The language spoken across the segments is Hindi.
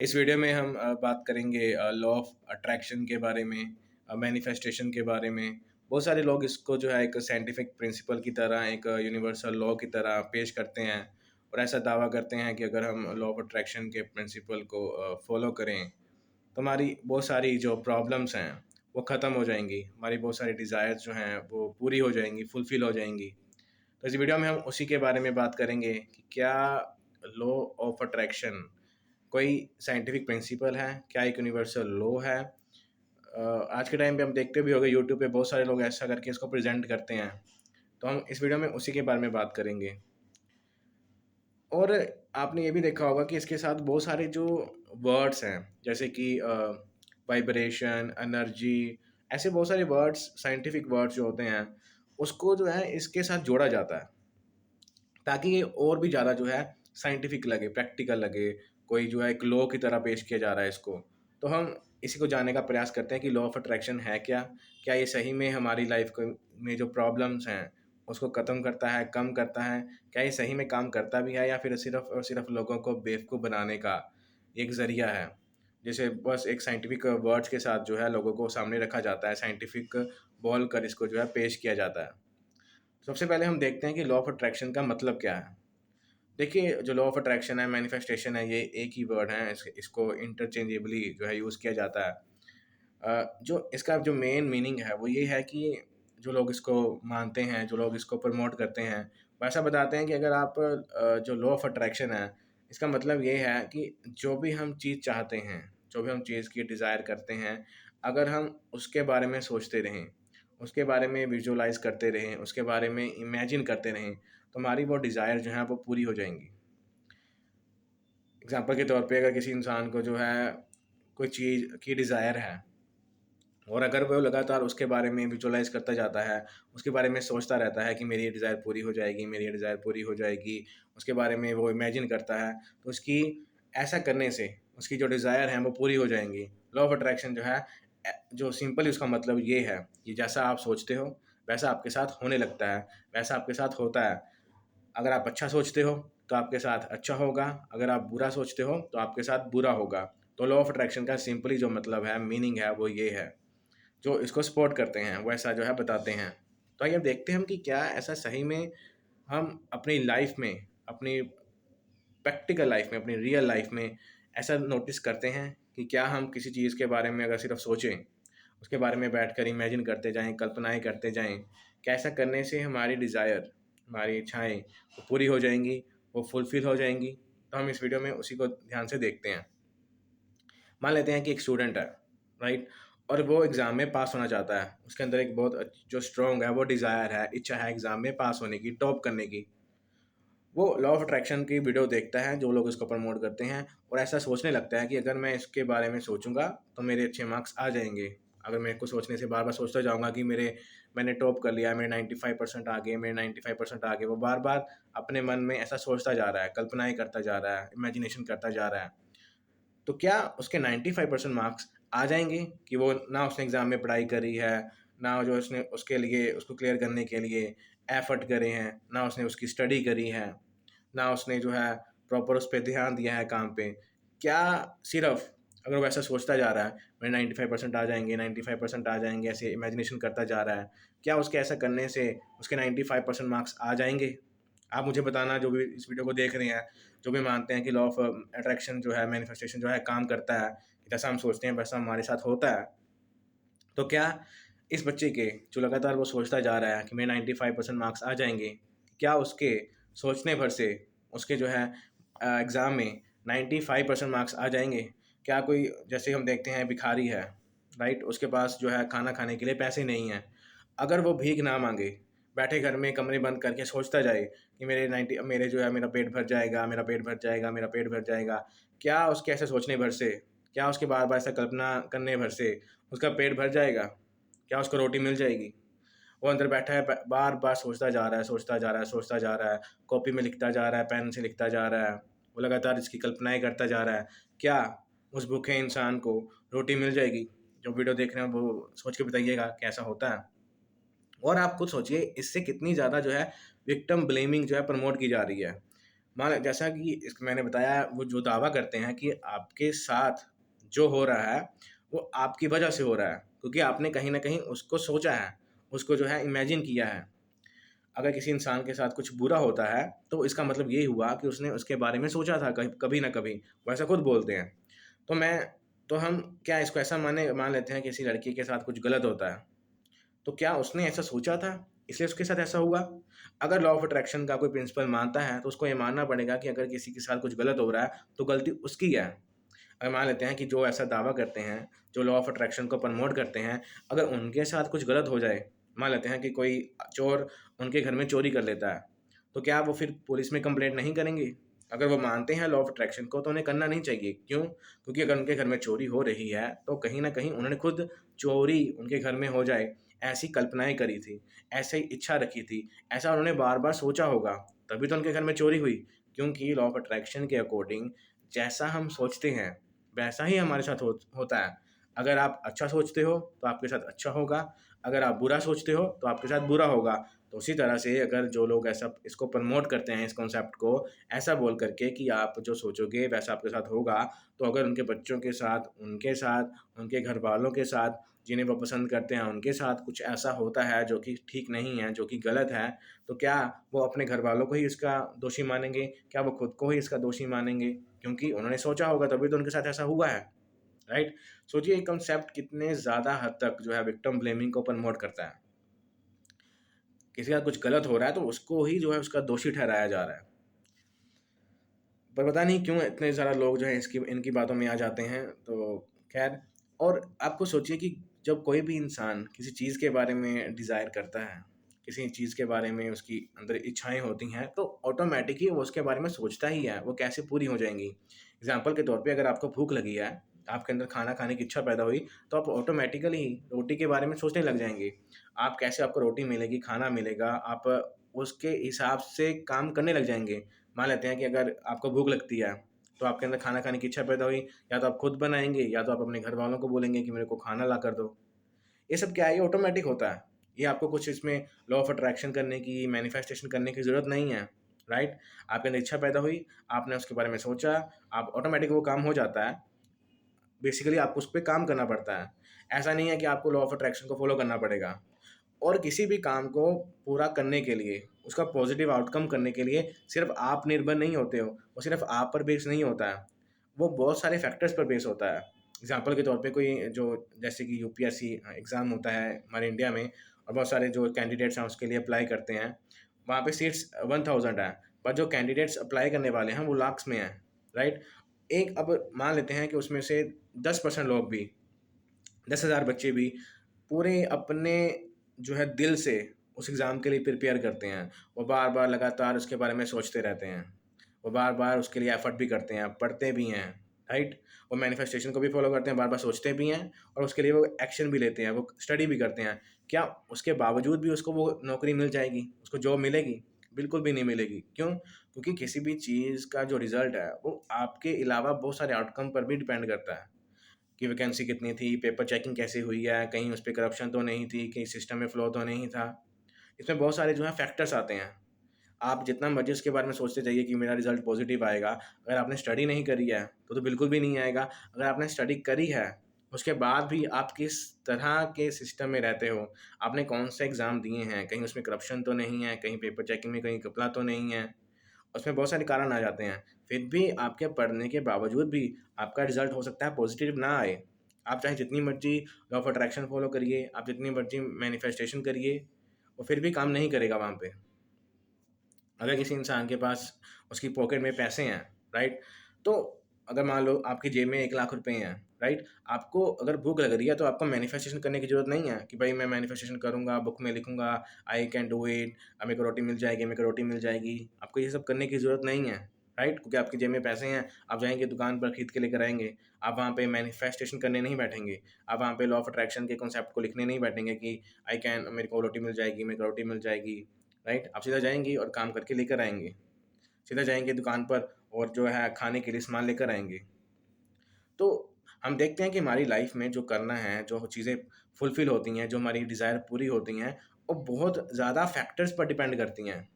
इस वीडियो में हम बात करेंगे लॉ ऑफ अट्रैक्शन के बारे में, मैनिफेस्टेशन के बारे में। बहुत सारे लोग इसको जो है एक साइंटिफिक प्रिंसिपल की तरह, एक यूनिवर्सल लॉ की तरह पेश करते हैं और ऐसा दावा करते हैं कि अगर हम लॉ ऑफ अट्रैक्शन के प्रिंसिपल को फॉलो करें, तो हमारी बहुत सारी जो प्रॉब्लम्स हैं, वो ख़त्म हो जाएँगी। हमारी बहुत सारी डिज़ायर्स जो हैं, वो पूरी हो जाएँगी, फुलफ़िल हो जाएँगी। तो इस वीडियो में हम उसी के बारे में बात करेंगे कि क्या लॉ ऑफ अट्रैक्शन कोई साइंटिफिक प्रिंसिपल है? क्या एक यूनिवर्सल लॉ है? आज के टाइम पे हम देखते भी होंगे यूट्यूब पे बहुत सारे लोग ऐसा करके इसको प्रेज़ेंट करते हैं। तो हम इस वीडियो में उसी के बारे में बात करेंगे। और आपने ये भी देखा होगा कि इसके साथ बहुत सारे जो वर्ड्स हैं, जैसे कि वाइब्रेशन, एनर्जी, ऐसे बहुत सारे वर्ड्स, साइंटिफिक वर्ड्स जो होते हैं, उसको जो है इसके साथ जोड़ा जाता है। ताकि ये और भी ज़्यादा जो है साइंटिफिक लगे, प्रैक्टिकल लगे, कोई जो है एक लॉ की तरह पेश किया जा रहा है इसको। तो हम इसी को जानने का प्रयास करते हैं कि लॉ ऑफ अट्रैक्शन है क्या? क्या ये सही में हमारी लाइफ़ को में जो प्रॉब्लम्स हैं, उसको ख़त्म करता है, कम करता है? क्या ये सही में काम करता भी है या फिर सिर्फ़ और सिर्फ़ लोगों को बेवकूफ़ बनाने का एक ज़रिया है? जैसे बस एक साइंटिफिक वर्ड्स के साथ जो है लोगों को सामने रखा जाता है, साइंटिफिक बोल कर इसको जो है पेश किया जाता है। सबसे पहले हम देखते हैं कि लॉ ऑफ अट्रैक्शन का मतलब क्या है? देखिए, जो लॉ ऑफ अट्रैक्शन है, मैनिफेस्टेशन है, ये एक ही वर्ड है। इसको इंटरचेंजेबली जो है यूज़ किया जाता है। जो इसका जो मेन मीनिंग है, वो ये है कि जो लोग इसको मानते हैं, जो लोग इसको प्रमोट करते हैं, वो ऐसा बताते हैं कि अगर आप जो लॉ ऑफ अट्रैक्शन है, इसका मतलब ये है कि जो भी हम चीज़ चाहते हैं, जो भी हम चीज़ की डिज़ायर करते हैं, अगर हम उसके बारे में सोचते रहें, उसके बारे में विजुअलाइज़ करते रहें, उसके बारे में इमेजिन करते रहें, तो हमारी वो डिज़ायर जो हैं, वो पूरी हो जाएँगी। एग्ज़ाम्पल के तौर पे अगर किसी इंसान को जो है कोई चीज़ की डिज़ायर है और अगर वो लगातार उसके बारे में विजुअलाइज़ करता जाता है, उसके बारे में सोचता रहता है कि मेरी ये डिज़ायर पूरी हो जाएगी, मेरी ये डिज़ायर पूरी हो जाएगी, उसके बारे में वो इमेजिन करता है, तो उसकी ऐसा करने से उसकी जो डिज़ायर हैं वो पूरी हो जाएँगी। लॉ ऑफ अट्रैक्शन जो है जो सिंपली उसका मतलब ये है कि जैसा आप सोचते हो, वैसा आपके साथ होने लगता है, वैसा आपके साथ होता है। अगर आप अच्छा सोचते हो, तो आपके साथ अच्छा होगा, अगर आप बुरा सोचते हो, तो आपके साथ बुरा होगा। तो लॉ ऑफ अट्रैक्शन का सिंपली जो मतलब है, मीनिंग है, वो ये है। जो इसको सपोर्ट करते हैं, वो ऐसा जो है बताते हैं। तो आइए अब देखते हैं हम कि क्या ऐसा सही में हम अपनी लाइफ़ में, अपनी प्रैक्टिकल लाइफ़ में, अपनी रियल लाइफ़ में ऐसा नोटिस करते हैं कि क्या हम किसी चीज़ के बारे में अगर सिर्फ़ सोचें, उसके बारे में बैठकर इमेजिन करते जाएँ, कल्पनाएँ करते जाएँ, क्या ऐसा करने से हमारी डिज़ायर, हमारी इच्छाएँ वो पूरी हो जाएँगी, वो फुलफ़िल हो जाएँगी? तो हम इस वीडियो में उसी को ध्यान से देखते हैं। मान लेते हैं कि एक स्टूडेंट है, राइट? और वो एग्ज़ाम में पास होना चाहता है। उसके अंदर एक बहुत जो स्ट्रॉन्ग है, वो डिज़ायर है, इच्छा है एग्ज़ाम में पास होने की, टॉप करने की। वो लॉ ऑफ अट्रैक्शन की वीडियो देखता है, जो लोग इसको प्रमोट करते हैं और ऐसा सोचने लगता है कि अगर मैं इसके बारे में सोचूँगा, तो मेरे अच्छे मार्क्स आ जाएँगे। अगर मैं इसको सोचने से बार-बार सोचता जाऊँगा कि मैंने टॉप कर लिया है, मेरे 95% आ गए, मेरे 95% आ गए। वो बार-बार अपने मन में ऐसा सोचता जा रहा है, कल्पनाएँ करता जा रहा है, इमेजिनेशन करता जा रहा है। तो क्या उसके 95% मार्क्स आ जाएँगे कि वो ना उसने एग्ज़ाम में पढ़ाई करी है, ना जो उसने उसके लिए उसको क्लियर करने के लिए एफ़र्ट करे हैं, ना उसने उसकी स्टडी करी है, ना उसने जो है प्रॉपर उस पे ध्यान दिया है काम पे। क्या सिर्फ़ अगर वो ऐसा सोचता जा रहा है, मेरे 95% आ जाएँगे, 95% आ जाएँगे, ऐसे इमेजिनेशन करता जा रहा है, क्या उसके ऐसा करने से उसके 95% मार्क्स आ जाएँगे? आप मुझे बताना जो भी इस वीडियो को देख रहे हैं, जो भी मानते हैं कि लॉ ऑफ अट्रैक्शन जो है, मैनिफेस्टेशन जो है काम करता है, जैसा हम सोचते हैं वैसा हमारे साथ होता है। तो क्या इस बच्चे के जो लगातार वो सोचता जा रहा है कि मेरे 95% मार्क्स आ जाएँगे, क्या उसके सोचने भर से उसके जो है एग्ज़ाम में 95% मार्क्स आ जाएँगे? क्या कोई जैसे हम देखते हैं भिखारी है, राइट? उसके पास जो है खाना खाने के लिए पैसे नहीं हैं। अगर वो भीख ना माँगे, बैठे घर में कमरे बंद करके सोचता जाए कि मेरे जो है मेरा पेट भर जाएगा, मेरा पेट भर जाएगा, मेरा पेट भर जाएगा। क्या उसके ऐसे सोचने भर से, क्या उसके बार-बार ऐसा कल्पना करने भर से उसका पेट भर जाएगा? क्या उसको रोटी मिल जाएगी? वो अंदर बैठा है ब बार-बार सोचता जा रहा है, सोचता जा रहा है, सोचता जा रहा है, कॉपी में लिखता जा रहा है, पेन से लिखता जा रहा है, वो लगातार इसकी कल्पनाएँ करता जा रहा है। क्या उस भूखे इंसान को रोटी मिल जाएगी? जो वीडियो देख रहे हैं वो सोच के बताइएगा कैसा होता है? और आप खुद सोचिए इससे कितनी ज़्यादा जो है विक्टिम ब्लेमिंग जो है प्रमोट की जा रही है। जैसा कि मैंने बताया, वो जो दावा करते हैं कि आपके साथ जो हो रहा है, वो आपकी वजह से हो रहा है, क्योंकि आपने कहीं न कहीं उसको सोचा है, उसको जो है इमेजिन किया है। अगर किसी इंसान के साथ कुछ बुरा होता है, तो इसका मतलब यही हुआ कि उसने उसके बारे में सोचा था कभी न कभी, वो ऐसा खुद बोलते हैं। तो मैं तो हम क्या इसको ऐसा मान लेते हैं कि किसी लड़की के साथ कुछ गलत होता है, तो क्या उसने ऐसा सोचा था, इसलिए उसके साथ ऐसा हुआ? अगर लॉ ऑफ अट्रैक्शन का कोई प्रिंसिपल मानता है, तो उसको ये मानना पड़ेगा कि अगर किसी के साथ कुछ गलत हो रहा है, तो गलती उसकी है। अगर मान लेते हैं कि जो ऐसा दावा करते हैं, जो लॉ ऑफ अट्रैक्शन को प्रमोट करते हैं, अगर उनके साथ कुछ गलत हो जाए, मान लेते हैं कि कोई चोर उनके घर में चोरी कर लेता है, तो क्या वो फिर पुलिस में कंप्लेंट नहीं करेंगे? अगर वो मानते हैं लॉ ऑफ अट्रैक्शन को, तो उन्हें करना नहीं चाहिए। क्यों? क्योंकि अगर उनके घर में चोरी हो रही है, तो कहीं न कहीं उन्होंने खुद चोरी उनके घर में हो जाए, ऐसी कल्पनाएँ करी थी, ऐसी इच्छा रखी थी, ऐसा उन्होंने बार-बार सोचा होगा, तभी तो उनके घर में चोरी हुई। क्योंकि लॉ ऑफ अट्रैक्शन के अकॉर्डिंग जैसा हम सोचते हैं, वैसा ही हमारे साथ होता है। अगर आप अच्छा सोचते हो, तो आपके साथ अच्छा होगा, अगर आप बुरा सोचते हो, तो आपके साथ बुरा होगा। तो उसी तरह से अगर जो लोग ऐसा इसको प्रमोट करते हैं, इस कॉन्सेप्ट को, ऐसा बोल कर के कि आप जो सोचोगे वैसा आपके साथ होगा, तो अगर उनके बच्चों के साथ, उनके घरवालों के साथ, जिन्हें वो पसंद करते हैं, उनके साथ कुछ ऐसा होता है जो कि ठीक नहीं है, जो कि गलत है, तो क्या वो अपने घरवालों को ही इसका दोषी मानेंगे? क्या वो खुद को ही इसका दोषी मानेंगे? क्योंकि उन्होंने सोचा होगा तभी तो उनके साथ ऐसा हुआ है, राइट? सोचिए ये कॉन्सेप्ट कितने ज़्यादा हद तक जो है विक्टिम ब्लेमिंग को प्रमोट करता है। किसी का कुछ गलत हो रहा है तो उसको ही जो है उसका दोषी ठहराया जा रहा है। पर पता नहीं क्यों इतने ज़्यादा लोग जो हैं इसकी इनकी बातों में आ जाते हैं, तो ख़ैर। और आपको सोचिए कि जब कोई भी इंसान किसी चीज़ के बारे में डिज़ायर करता है, किसी चीज़ के बारे में उसकी अंदर इच्छाएँ होती हैं, तो ऑटोमैटिक ही वो उसके बारे में सोचता ही है, वो कैसे पूरी हो जाएँगी। एग्ज़ाम्पल के तौर पे अगर आपको भूख लगी है, आपके अंदर खाना खाने की इच्छा पैदा हुई, तो आप ऑटोमैटिकली रोटी के बारे में सोचने लग जाएँगे। आप कैसे आपको रोटी मिलेगी, खाना मिलेगा, आप उसके हिसाब से काम करने लग जाएँगे। मान लेते हैं कि अगर आपको भूख लगती है, तो आपके अंदर खाना खाने की इच्छा पैदा हुई, या तो आप खुद बनाएँगे या तो आप अपने घरवालों को बोलेंगे कि मेरे को खाना ला कर दो। ये सब क्या है, ये ऑटोमैटिक होता है। ये आपको कुछ इसमें लॉ ऑफ अट्रैक्शन करने की, मैनिफेस्टेशन करने की ज़रूरत नहीं है, राइट? आपके अंदर इच्छा पैदा हुई, आपने उसके बारे में सोचा, आप ऑटोमैटिक वो काम हो जाता है। बेसिकली आपको उस पे काम करना पड़ता है। ऐसा नहीं है कि आपको लॉ ऑफ अट्रैक्शन को फ़ॉलो करना पड़ेगा। और किसी भी काम को पूरा करने के लिए, उसका पॉज़िटिव आउटकम करने के लिए सिर्फ़ आप निर्भर नहीं होते हो, वो सिर्फ़ आप पर बेस नहीं होता है, वो बहुत सारे फैक्टर्स पर बेस होता है। एग्ज़ाम्पल के तौर पे कोई जो जैसे कि यूपीएससी एग्ज़ाम होता है हमारे इंडिया में, और बहुत सारे जो कैंडिडेट्स हैं उसके लिए अप्लाई करते हैं, वहाँ पे सीट्स 1000 हैं, पर जो कैंडिडेट्स अप्लाई करने वाले हैं वो लाख्स में हैं, राइट? एक अब मान लेते हैं कि उसमें से 10% लोग भी, 10,000 बच्चे भी पूरे अपने जो है दिल से उस एग्ज़ाम के लिए प्रिपेयर करते हैं। वो बार-बार लगातार उसके बारे में सोचते रहते हैं। वो बार-बार उसके लिए एफ़र्ट भी करते हैं, पढ़ते भी हैं, राइट? वो मैनिफेस्टेशन को भी फ़ॉलो करते हैं, बार-बार सोचते भी हैं और उसके लिए वो एक्शन भी लेते हैं, वो स्टडी भी करते हैं। क्या उसके बावजूद भी उसको वो नौकरी मिल जाएगी? उसको जॉब मिलेगी? बिल्कुल भी नहीं मिलेगी। क्यों? क्योंकि किसी भी चीज़ का जो रिज़ल्ट है, वो आपके अलावा बहुत सारे आउटकम पर भी डिपेंड करता है। कि वैकेंसी कितनी थी, पेपर चेकिंग कैसे हुई है, कहीं उस पे करप्शन तो नहीं थी, कहीं सिस्टम में फ्लॉ तो नहीं था। इसमें बहुत सारे जो है फैक्टर्स आते हैं। आप जितना मर्ज़ी उसके बारे में सोचते जाइए कि मेरा रिज़ल्ट पॉज़िटिव आएगा, अगर आपने स्टडी नहीं करी है, तो बिल्कुल भी नहीं आएगा। अगर आपने स्टडी करी है, उसके बाद भी आप किस तरह के सिस्टम में रहते हो, आपने कौन-से एग्ज़ाम दिए हैं, कहीं उसमें करप्शन तो नहीं है, कहीं पेपर चेकिंग में कहीं घपला तो नहीं है। उसमें बहुत सारे कारण आ जाते हैं। फिर भी आपके पढ़ने के बावजूद भी आपका रिज़ल्ट हो सकता है पॉज़िटिव ना आए। आप चाहे जितनी मर्ज़ी लॉ ऑफ़ अट्रैक्शन फ़ॉलो करिए, आप जितनी मर्ज़ी मैनिफेस्टेशन करिए, वो फिर भी काम नहीं करेगा वहाँ पे। अगर किसी इंसान के पास उसकी पॉकेट में पैसे हैं, राइट? तो अगर मान लो आपकी जेब में 1 लाख रुपए हैं, राइट? आपको अगर भूख लग रही है तो आपको मैनिफेस्टेशन करने की ज़रूरत नहीं है कि भाई मैं मैनिफेस्टेशन करूँगा, बुक में लिखूँगा, आई कैन डू इट, मेरे को रोटी मिल जाएगी, मेरे को रोटी मिल जाएगी। आपको ये सब करने की ज़रूरत नहीं है, राइट? क्योंकि आपकी जेब में पैसे हैं, आप जाएँगे दुकान पर खरीद के लेकर आएँगे। आप वहाँ पे मैनिफेस्टेशन करने नहीं बैठेंगे। आप वहाँ पे लॉ ऑफ अट्रैक्शन के कॉन्सेप्ट को लिखने नहीं बैठेंगे कि आई कैन मेरे को रोटी मिल जाएगी, मेरे को रोटी मिल जाएगी। राइट? आप सीधा जाएँगे और काम करके लेकर आएँगे। सीधा जाएँगे दुकान पर और जो है खाने के लिए सामान लेकर आएँगे। तो हम देखते हैं कि हमारी लाइफ़ में जो करना है, जो चीज़ें फुलफ़िल होती हैं, जो हमारी डिज़ायर पूरी होती हैं, वो बहुत ज़्यादा फैक्टर्स पर डिपेंड करती हैं।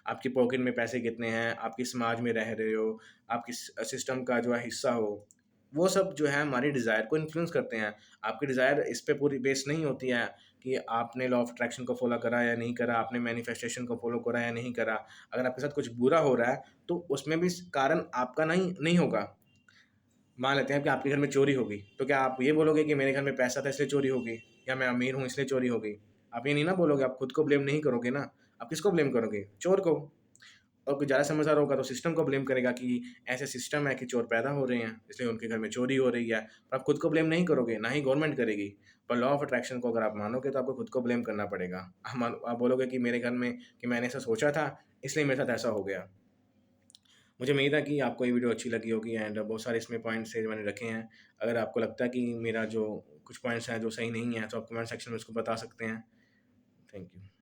आपकी पॉकेट में पैसे कितने हैं, आप किस समाज में रह रहे हो, आप किस सिस्टम का जो है हिस्सा हो, वो सब जो है हमारी डिज़ायर को इन्फ्लुएंस करते हैं। आपकी डिज़ायर इस पे पूरी बेस नहीं होती है कि आपने लॉ ऑफ अट्रैक्शन को फ़ॉलो करा या नहीं करा, आपने मैनिफेस्टेशन को फ़ॉलो करा या नहीं करा। अगर आपके साथ कुछ बुरा हो रहा है, तो उसमें भी कारण आपका नहीं नहीं होगा। मान लेते हैं कि आपके घर में चोरी होगी, तो क्या आप ये बोलोगे कि मेरे घर में पैसा था इसलिए चोरी हो गई, या मैं अमीर हूँ इसलिए चोरी हो गई? आप ये नहीं ना बोलोगे, आप खुद को ब्लेम नहीं करोगे ना, आप किसको ब्लेम करोगे? चोर को। और कोई ज़्यादा समझदार होगा तो सिस्टम को ब्लेम करेगा कि ऐसे सिस्टम है कि चोर पैदा हो रहे हैं, इसलिए उनके घर में चोरी हो रही है। पर आप खुद को ब्लेम नहीं करोगे, ना ही गवर्नमेंट करेगी। पर लॉ ऑफ अट्रैक्शन को अगर आप मानोगे तो आपको खुद को ब्लेम करना पड़ेगा। आप बोलोगे कि मेरे घर में कि मैंने ऐसा सोचा था, इसलिए मेरे साथ ऐसा हो गया। मुझे उम्मीद है कि आपको ये वीडियो अच्छी लगी होगी एंड बहुत सारे इसमें पॉइंट्स हैं जो मैंने रखे हैं। अगर आपको लगता है कि मेरा जो कुछ पॉइंट्स हैं जो सही नहीं है, तो आप कमेंट सेक्शन में उसको बता सकते हैं। Thank you.